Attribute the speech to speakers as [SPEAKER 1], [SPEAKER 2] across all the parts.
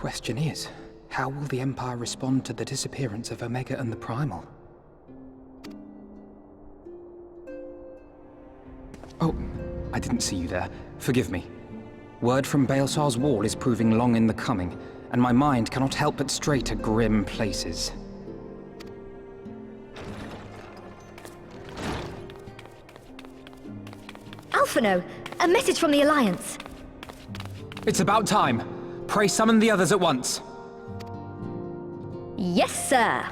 [SPEAKER 1] question is, how will the Empire respond to the disappearance of Omega and the Primal? Oh, I didn't see you there. Forgive me. Word from Baelsar's wall is proving long in the coming, and my mind cannot help but stray to grim places.
[SPEAKER 2] Alphino, a message from the Alliance.
[SPEAKER 1] It's about time. Pray summon the others at once.
[SPEAKER 2] Yes, sir.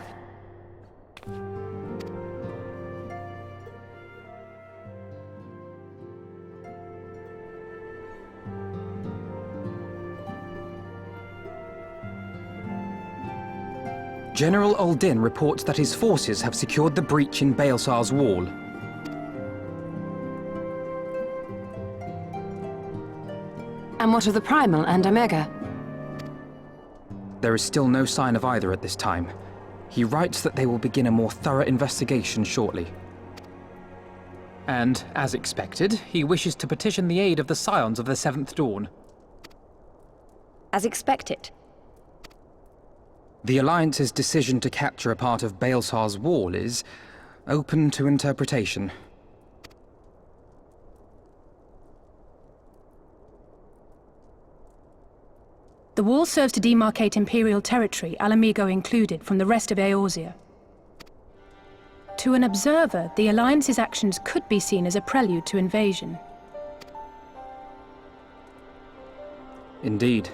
[SPEAKER 1] General Uldin reports that his forces have secured the breach in Baelsar's wall.
[SPEAKER 3] And what of the Primal and Omega?
[SPEAKER 1] There is still no sign of either at this time. He writes that they will begin a more thorough investigation shortly. And, as expected, he wishes to petition the aid of the Scions of the Seventh Dawn.
[SPEAKER 2] As expected.
[SPEAKER 1] The Alliance's decision to capture a part of Baelsar's wall is open to interpretation.
[SPEAKER 4] The wall serves to demarcate Imperial territory, Alamigo included, from the rest of Eorzea. To an observer, the Alliance's actions could be seen as a prelude to invasion.
[SPEAKER 1] Indeed.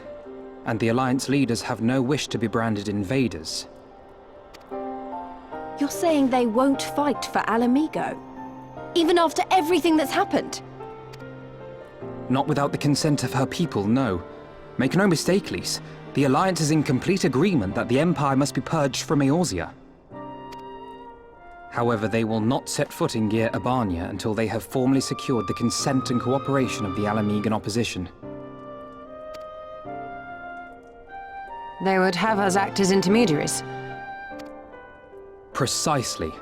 [SPEAKER 1] And the Alliance leaders have no wish to be branded invaders.
[SPEAKER 3] You're saying they won't fight for Alamigo? Even after everything that's happened?
[SPEAKER 1] Not without the consent of her people, no. Make no mistake, Lise. The Alliance is in complete agreement that the Empire must be purged from Eorzea. However, they will not set foot in Gyr Abania until they have formally secured the consent and cooperation of the Alamigan opposition.
[SPEAKER 3] They would have us act as intermediaries.
[SPEAKER 1] Precisely.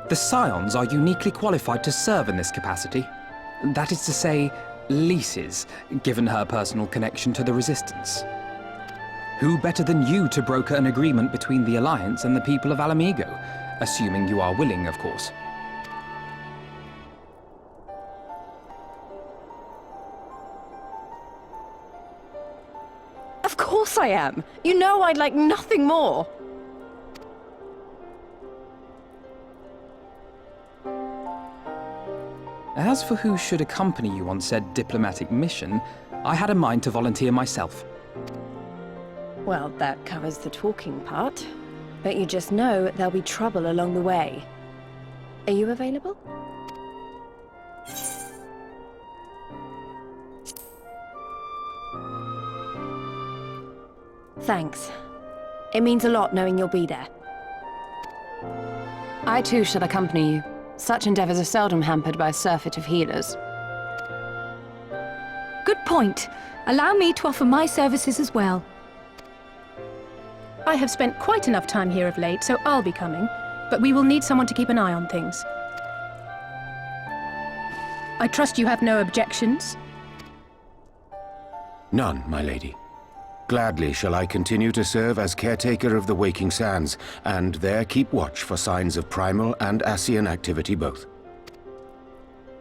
[SPEAKER 1] The Scions are uniquely qualified to serve in this capacity. That is to say, Lise's, given her personal connection to the Resistance. Who better than you to broker an agreement between the Alliance and the people of Alamigo? Assuming you are willing, of course.
[SPEAKER 3] Of course I am! You know I'd like nothing more!
[SPEAKER 1] As for who should accompany you on said diplomatic mission, I had a mind to volunteer myself.
[SPEAKER 3] Well, that covers the talking part. But you just know there'll be trouble along the way. Are you available? Thanks. It means a lot knowing you'll be there. I too shall accompany you. Such endeavors are seldom hampered by a surfeit of healers.
[SPEAKER 4] Good point. Allow me to offer my services as well. I have spent quite enough time here of late, so I'll be coming, but we will need someone to keep an eye on things. I trust you have no objections?
[SPEAKER 5] None, my lady. Gladly shall I continue to serve as caretaker of the Waking Sands, and there keep watch for signs of primal and Ascian activity both.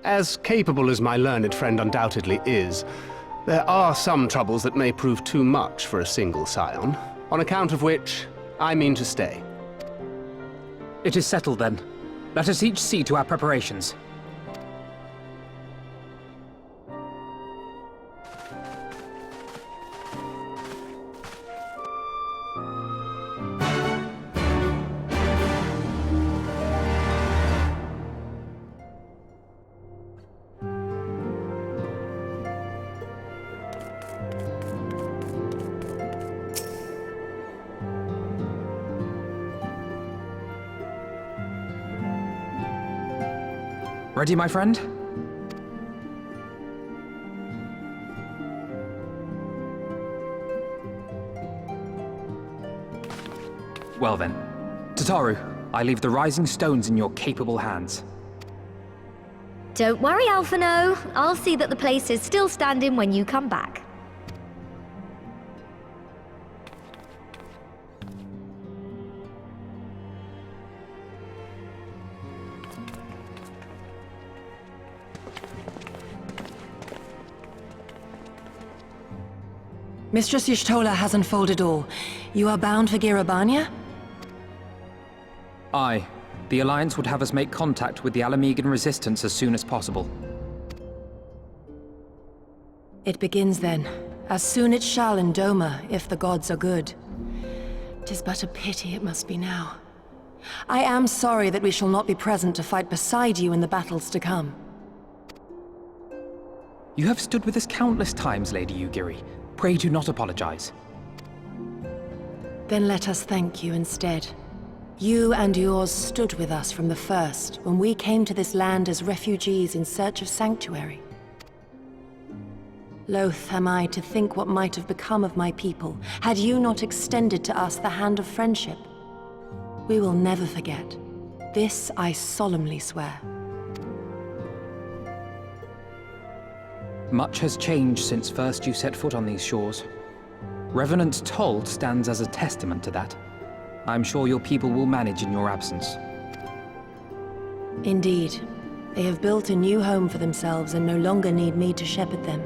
[SPEAKER 6] As capable as my learned friend undoubtedly is, there are some troubles that may prove too much for a single scion, on account of which I mean to stay.
[SPEAKER 1] It is settled then. Let us each see to our preparations. Ready, my friend? Well then. Tataru, I leave the rising stones in your capable hands.
[SPEAKER 2] Don't worry, Alphino. I'll see that the place is still standing when you come back.
[SPEAKER 7] Mistress Y'shtola has unfolded all. You are bound for ABANIA?
[SPEAKER 1] Aye. The Alliance would have us make contact with the Alamegan resistance as soon as possible.
[SPEAKER 7] It begins then. As soon it shall in Doma, if the gods are good. 'Tis but a pity it must be now. I am sorry that we shall not be present to fight beside you in the battles to come.
[SPEAKER 1] You have stood with us countless times, Lady Yugiri. Pray do not apologize.
[SPEAKER 7] Then let us thank you instead. You and yours stood with us from the first, when we came to this land as refugees in search of sanctuary. Loath am I to think what might have become of my people, had you not extended to us the hand of friendship. We will never forget. This I solemnly swear.
[SPEAKER 1] Much has changed since first you set foot on these shores. Revenant Told stands as a testament to that. I'm sure your people will manage in your absence.
[SPEAKER 7] Indeed. They have built a new home for themselves and no longer need me to shepherd them.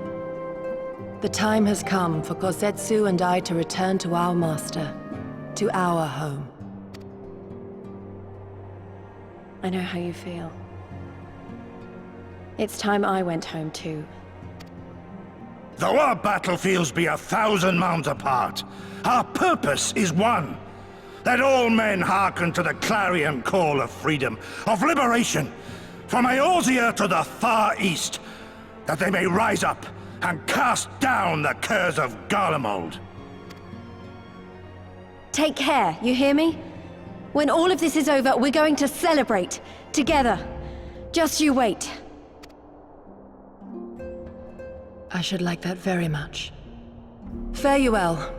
[SPEAKER 7] The time has come for Kozetsu and I to return to our master, to our home.
[SPEAKER 3] I know how you feel. It's time I went home too.
[SPEAKER 8] Though our battlefields be 1,000 mounds apart, our purpose is one. Let all men hearken to the clarion call of freedom, of liberation, from Eorzea to the far east, that they may rise up and cast down the curse of Garlemald.
[SPEAKER 3] Take care, you hear me? When all of this is over, we're going to celebrate, together. Just you wait.
[SPEAKER 7] I should like that very much. Fare you well.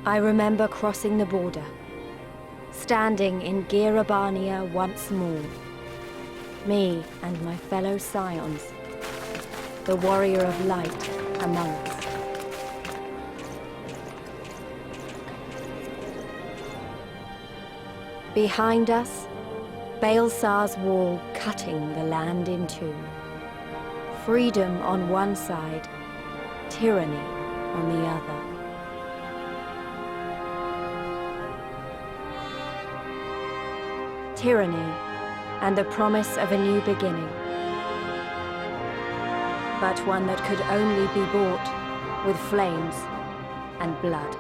[SPEAKER 3] I remember crossing the border, standing in ABANIA once more. Me and my fellow scions, the warrior of light among us. Behind us, Baelsar's wall cutting the land in two. Freedom on one side, tyranny on the other. Tyranny and the promise of a new beginning. But one that could only be bought with flames and blood.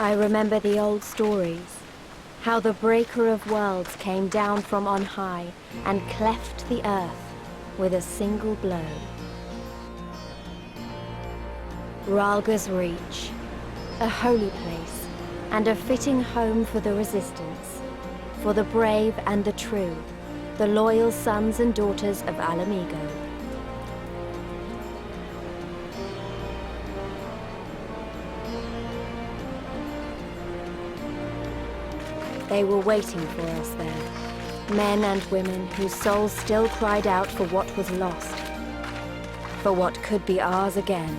[SPEAKER 3] I remember the old stories, how the Breaker of Worlds came down from on high and cleft the earth with a single blow. RHALGR'S Reach, a holy place and a fitting home for the Resistance, for the brave and the true, the loyal sons and daughters of Alamigo. They were waiting for us there, men and women whose souls still cried out for what was lost, for what could be ours again.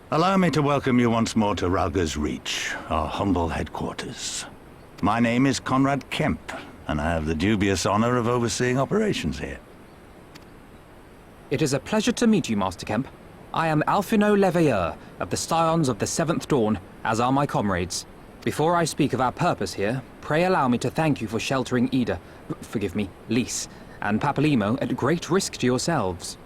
[SPEAKER 8] Allow me to welcome you once more to RHALGR'S Reach, our humble headquarters. My name is Conrad Kemp, and I have the dubious honor of overseeing operations here.
[SPEAKER 1] It is a pleasure to meet you, Master Kemp. I am Alphino Leveilleur, of the Scions of the Seventh Dawn, as are my comrades. Before I speak of our purpose here, pray allow me to thank you for sheltering Ida, forgive me, Lys, and Papalymo at great risk to yourselves.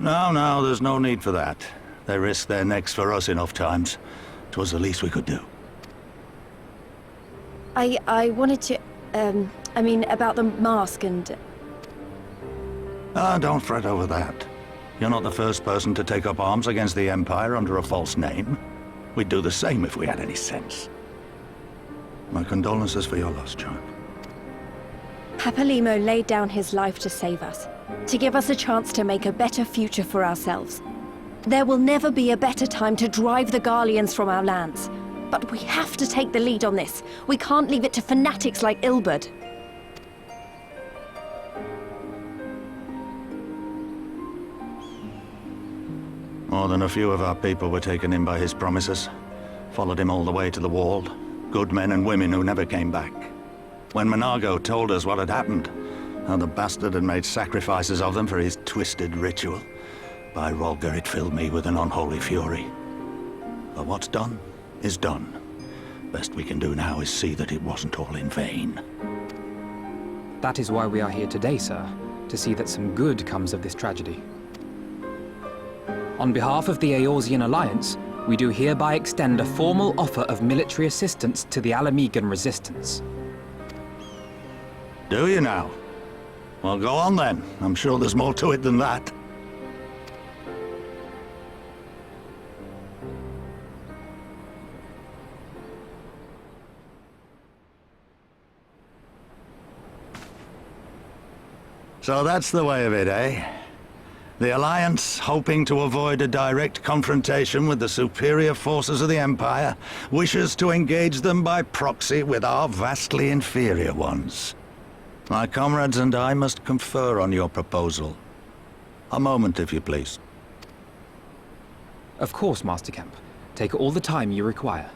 [SPEAKER 8] No, there's no need for that. They risked their necks for us enough times. 'Twas the least we could do.
[SPEAKER 3] I wanted to, about the mask and...
[SPEAKER 8] Don't fret over that. You're not the first person to take up arms against the Empire under a false name. We'd do the same if we had any sense. My condolences for your loss, child.
[SPEAKER 3] Papalymo laid down his life to save us, to give us a chance to make a better future for ourselves. There will never be a better time to drive the Garleans from our lands. But we have to take the lead on this. We can't leave it to fanatics like Ilberd.
[SPEAKER 8] More than a few of our people were taken in by his promises. Followed him all the way to the wall. Good men and women who never came back. When Monago told us what had happened, how the bastard had made sacrifices of them for his twisted ritual, by RHALGR it filled me with an unholy fury. But what's done is done. Best we can do now is see that it wasn't all in vain.
[SPEAKER 1] That is why we are here today, sir, to see that some good comes of this tragedy. On behalf of the Eorzean Alliance, we do hereby extend a formal offer of military assistance to the Alamegan resistance.
[SPEAKER 8] Do you now? Well, go on then. I'm sure there's more to it than that. So that's the way of it, eh? The Alliance, hoping to avoid a direct confrontation with the superior forces of the Empire, wishes to engage them by proxy with our vastly inferior ones. My comrades and I must confer on your proposal. A moment, if you please.
[SPEAKER 1] Of course, Master Kemp. Take all the time you require.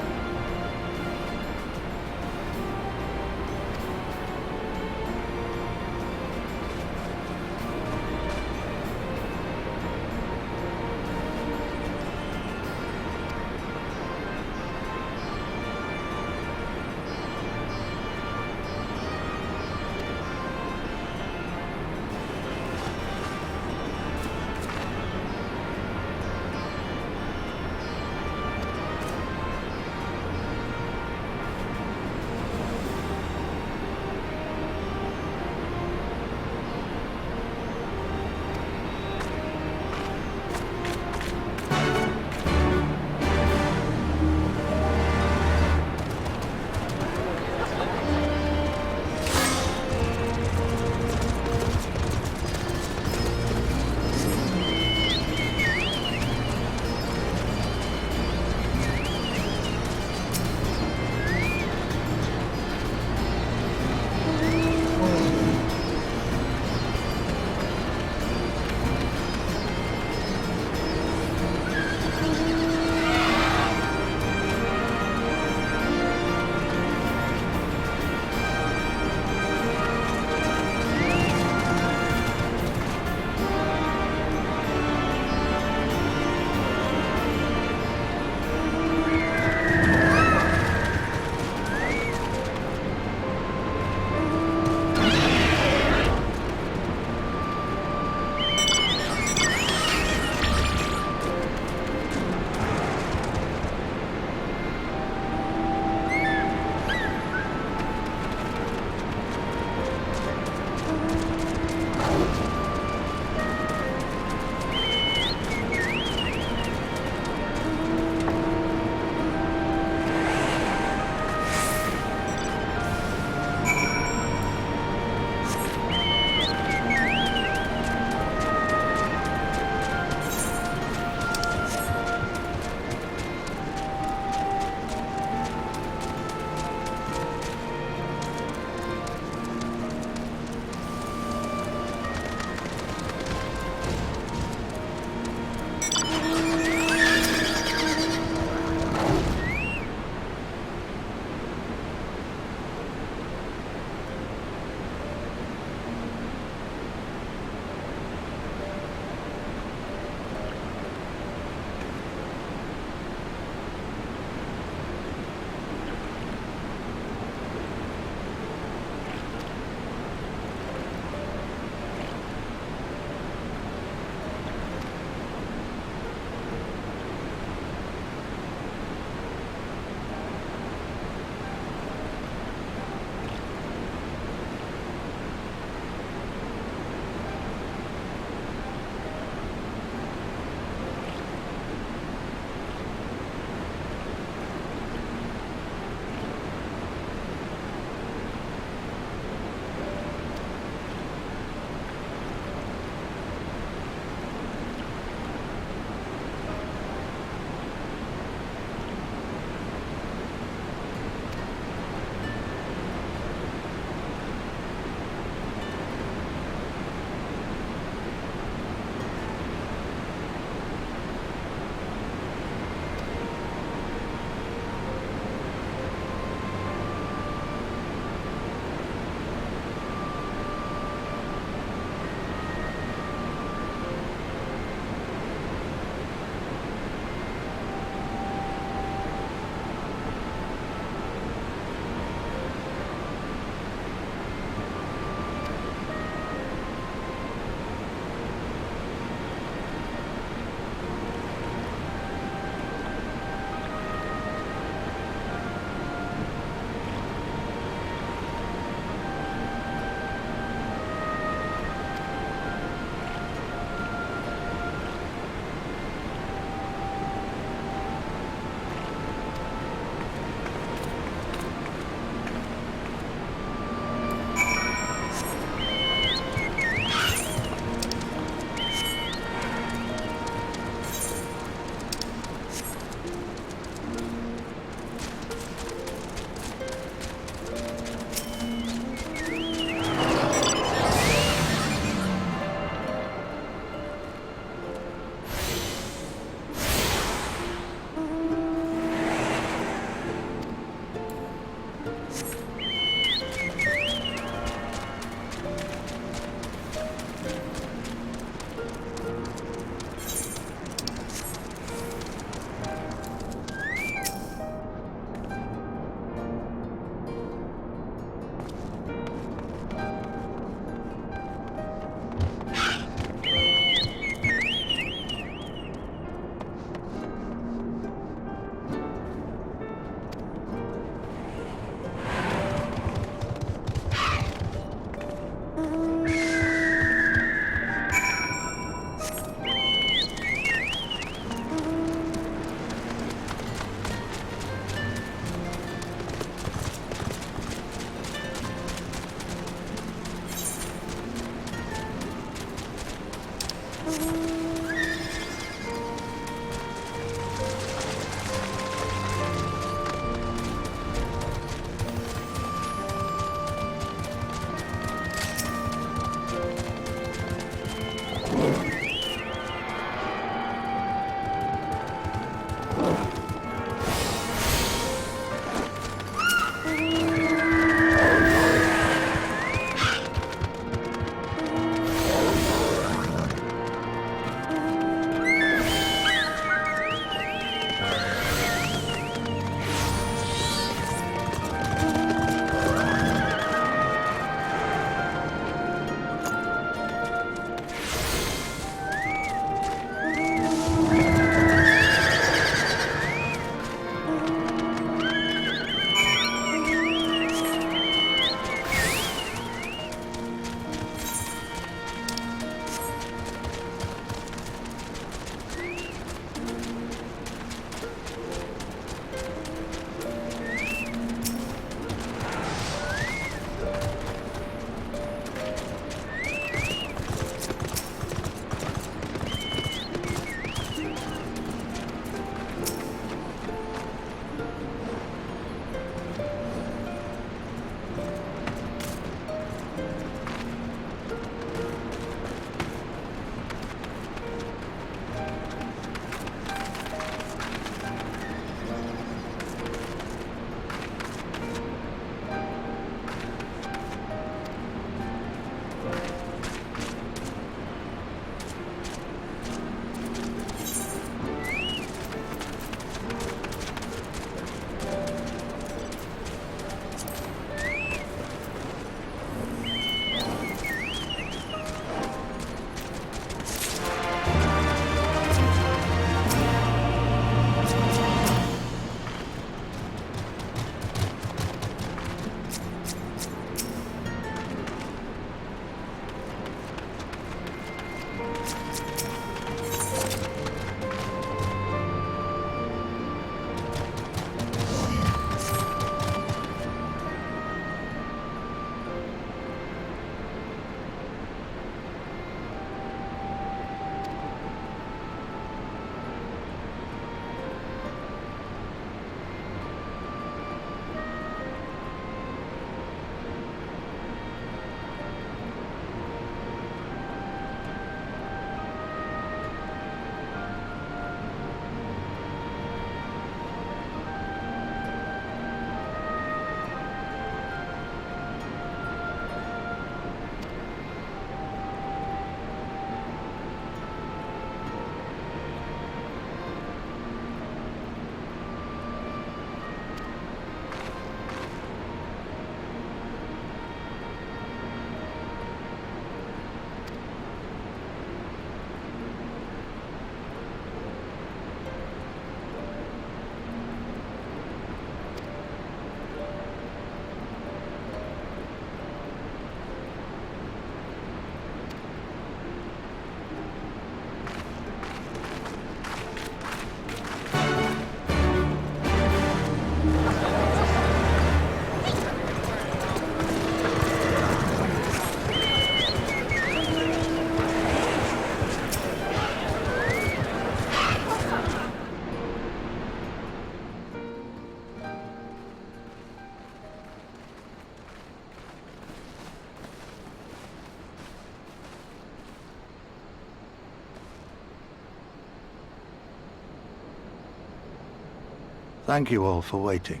[SPEAKER 9] Thank you all for waiting.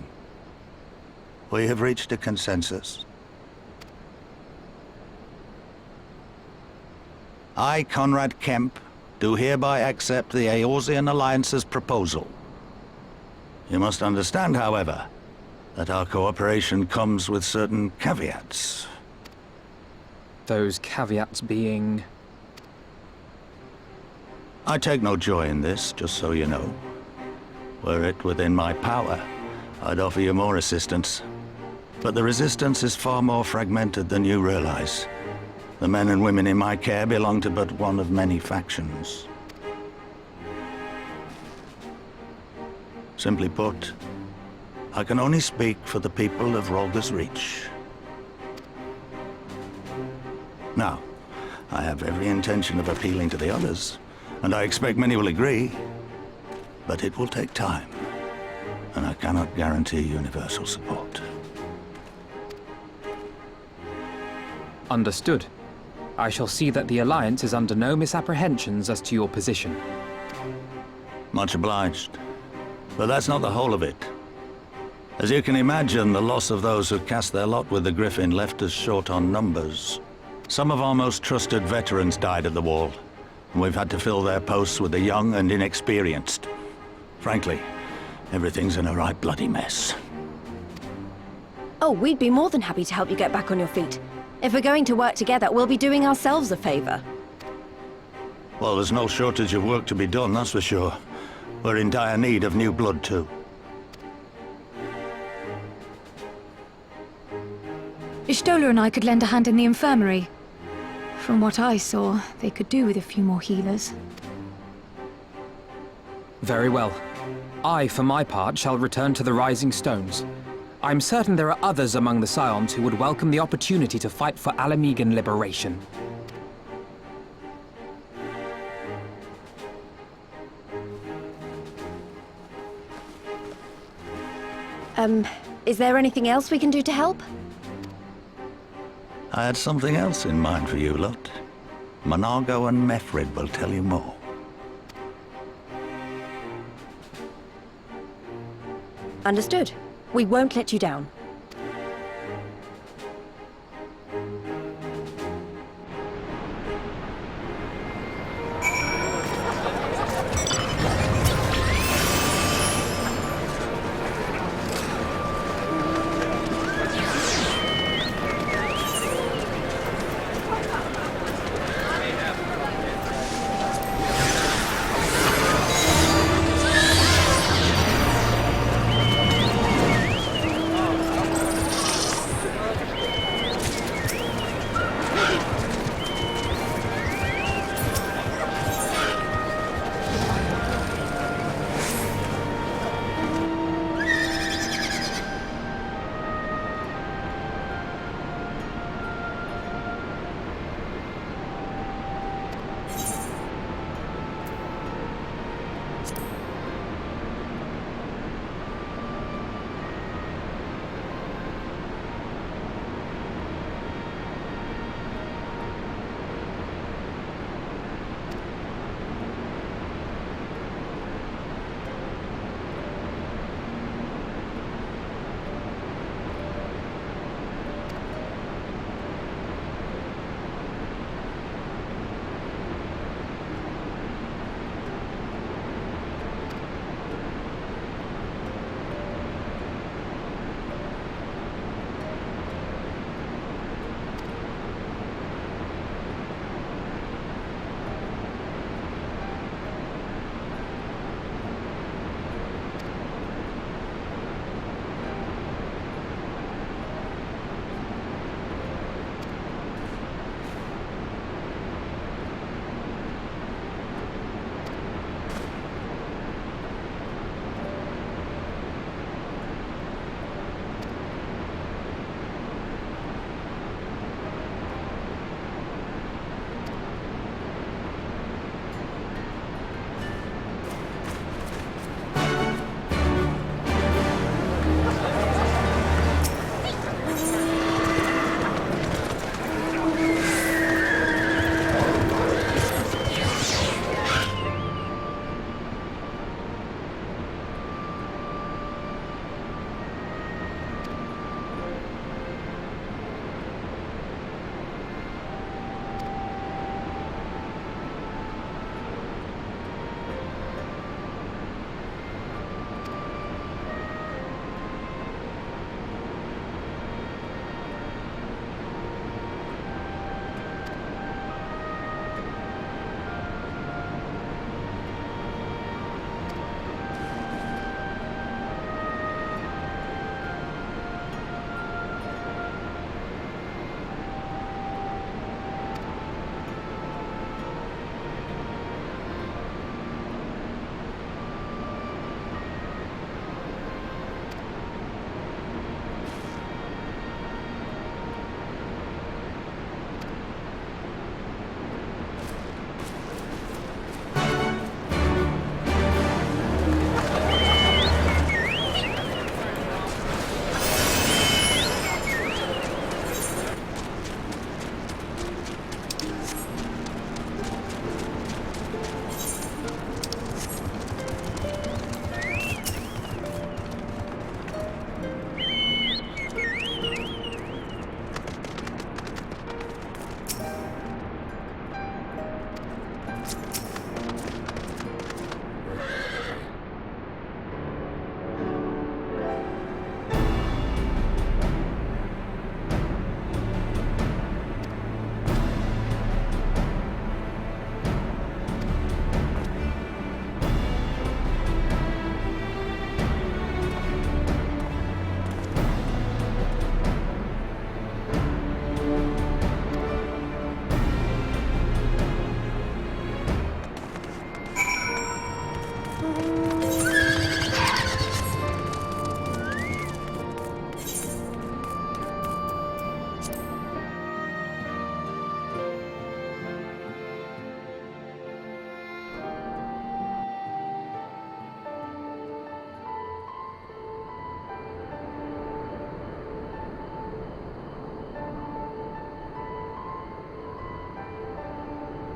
[SPEAKER 9] We have reached a consensus. I, Conrad Kemp, do hereby accept the Eorzean Alliance's proposal. You must understand, however, that our cooperation comes with certain caveats.
[SPEAKER 1] Those caveats being...
[SPEAKER 9] I take no joy in this, just so you know. Were it within my power, I'd offer you more assistance. But the Resistance is far more fragmented than you realize. The men and women in my care belong to but one of many factions. Simply put, I can only speak for the people of RHALGR'S Reach. Now, I have every intention of appealing to the others, and I expect many will agree. But it will take time, and I cannot guarantee universal support.
[SPEAKER 1] Understood. I shall see that the Alliance is under no misapprehensions as to your position.
[SPEAKER 9] Much obliged. But that's not the whole of it. As you can imagine, the loss of those who cast their lot with the Griffin left us short on numbers. Some of our most trusted veterans died at the wall, and we've had to fill their posts with the young and inexperienced. Frankly, everything's in a right bloody mess.
[SPEAKER 3] Oh, we'd be more than happy to help you get back on your feet. If we're going to work together, we'll be doing ourselves a favor.
[SPEAKER 9] Well, there's no shortage of work to be done, that's for sure. We're in dire need of new blood, too.
[SPEAKER 10] Ishtola and I could lend a hand in the infirmary. From what I saw, they could do with a few more healers.
[SPEAKER 1] Very well. I, for my part, shall return to the Rising Stones. I'm certain there are others among the Scions who would welcome the opportunity to fight for Alamigan liberation.
[SPEAKER 3] Is there anything else we can do to help?
[SPEAKER 9] I had something else in mind for you lot. Monargo and Mefred will tell you more.
[SPEAKER 3] Understood. We won't let you down.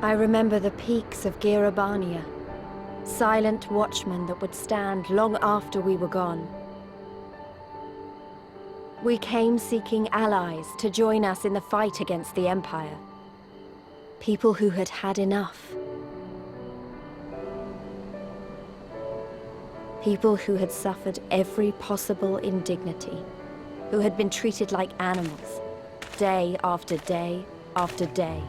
[SPEAKER 3] I remember the peaks of ABANIA, silent watchmen that would stand long after we were gone. We came seeking allies to join us in the fight against the Empire. People who had had enough. People who had suffered every possible indignity. Who had been treated like animals, day after day after day.